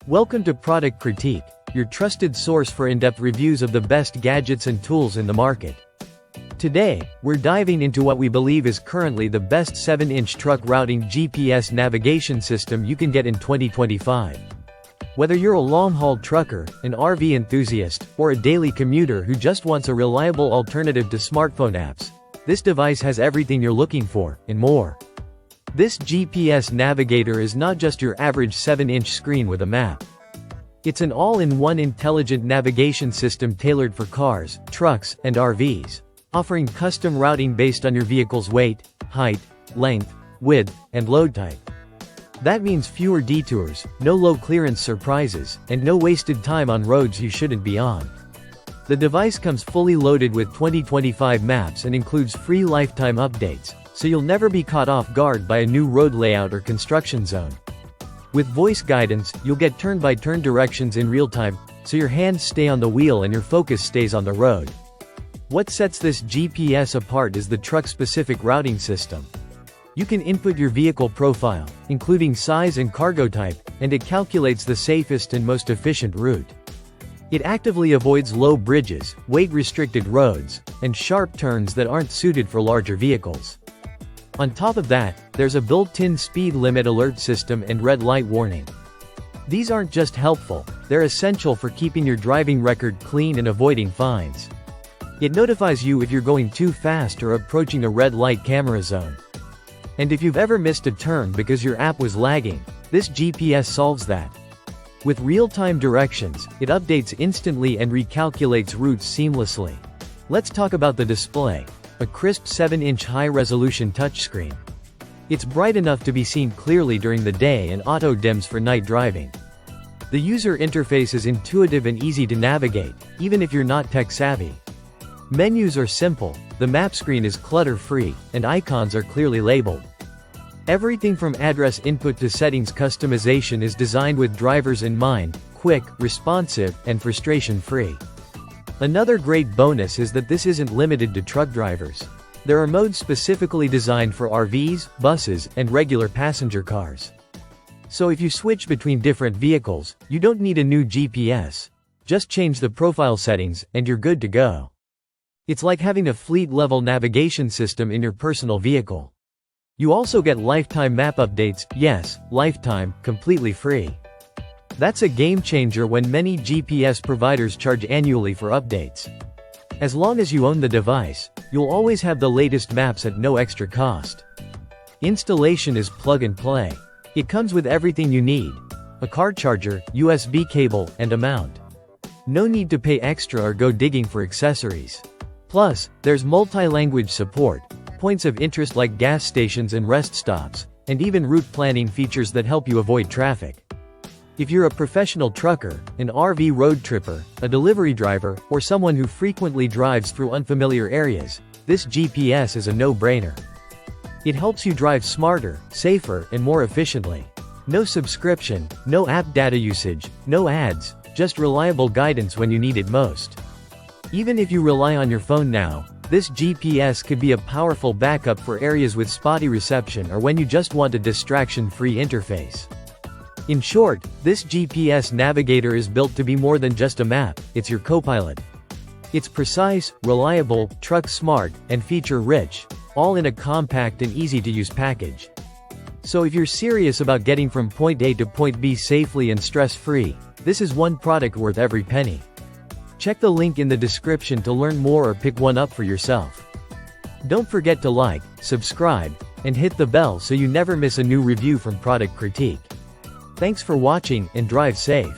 Welcome to Product Critique, your trusted source for in-depth reviews of the best gadgets and tools in the market. Today, we're diving into what we believe is currently the best 7-inch truck routing GPS navigation system you can get in 2025. Whether you're a long-haul trucker, an RV enthusiast, or a daily commuter who just wants a reliable alternative to smartphone apps, this device has everything you're looking for, and more. This GPS Navigator is not just your average 7-inch screen with a map. It's an all-in-one intelligent navigation system tailored for cars, trucks, and RVs, offering custom routing based on your vehicle's weight, height, length, width, and load type. That means fewer detours, no low-clearance surprises, and no wasted time on roads you shouldn't be on. The device comes fully loaded with 2025 maps and includes free lifetime updates, so you'll never be caught off guard by a new road layout or construction zone. With voice guidance, you'll get turn-by-turn directions in real time, so your hands stay on the wheel and your focus stays on the road. What sets this GPS apart is the truck-specific routing system. You can input your vehicle profile, including size and cargo type, and it calculates the safest and most efficient route. It actively avoids low bridges, weight-restricted roads, and sharp turns that aren't suited for larger vehicles. On top of that, there's a built-in speed limit alert system and red light warning. These aren't just helpful, they're essential for keeping your driving record clean and avoiding fines. It notifies you if you're going too fast or approaching a red light camera zone. And if you've ever missed a turn because your app was lagging, this GPS solves that. With real-time directions, it updates instantly and recalculates routes seamlessly. Let's talk about the display. A crisp 7-inch high-resolution touchscreen. It's bright enough to be seen clearly during the day and auto-dims for night driving. The user interface is intuitive and easy to navigate, even if you're not tech-savvy. Menus are simple, the map screen is clutter-free, and icons are clearly labeled. Everything from address input to settings customization is designed with drivers in mind, quick, responsive, and frustration-free. Another great bonus is that this isn't limited to truck drivers. There are modes specifically designed for RVs, buses, and regular passenger cars. So if you switch between different vehicles, you don't need a new GPS. Just change the profile settings, and you're good to go. It's like having a fleet-level navigation system in your personal vehicle. You also get lifetime map updates, yes, lifetime, completely free. That's a game changer when many GPS providers charge annually for updates. As long as you own the device, you'll always have the latest maps at no extra cost. Installation is plug and play. It comes with everything you need: a car charger, USB cable, and a mount. No need to pay extra or go digging for accessories. Plus, there's multi-language support, points of interest like gas stations and rest stops, and even route planning features that help you avoid traffic. If you're a professional trucker, an RV road tripper, a delivery driver, or someone who frequently drives through unfamiliar areas, this GPS is a no-brainer. It helps you drive smarter, safer, and more efficiently. No subscription, no app data usage, no ads, just reliable guidance when you need it most. Even if you rely on your phone now, this GPS could be a powerful backup for areas with spotty reception or when you just want a distraction-free interface. In short, this GPS Navigator is built to be more than just a map, it's your co-pilot. It's precise, reliable, truck-smart, and feature-rich, all in a compact and easy-to-use package. So if you're serious about getting from point A to point B safely and stress-free, this is one product worth every penny. Check the link in the description to learn more or pick one up for yourself. Don't forget to like, subscribe, and hit the bell so you never miss a new review from Product Critique. Thanks for watching, and drive safe.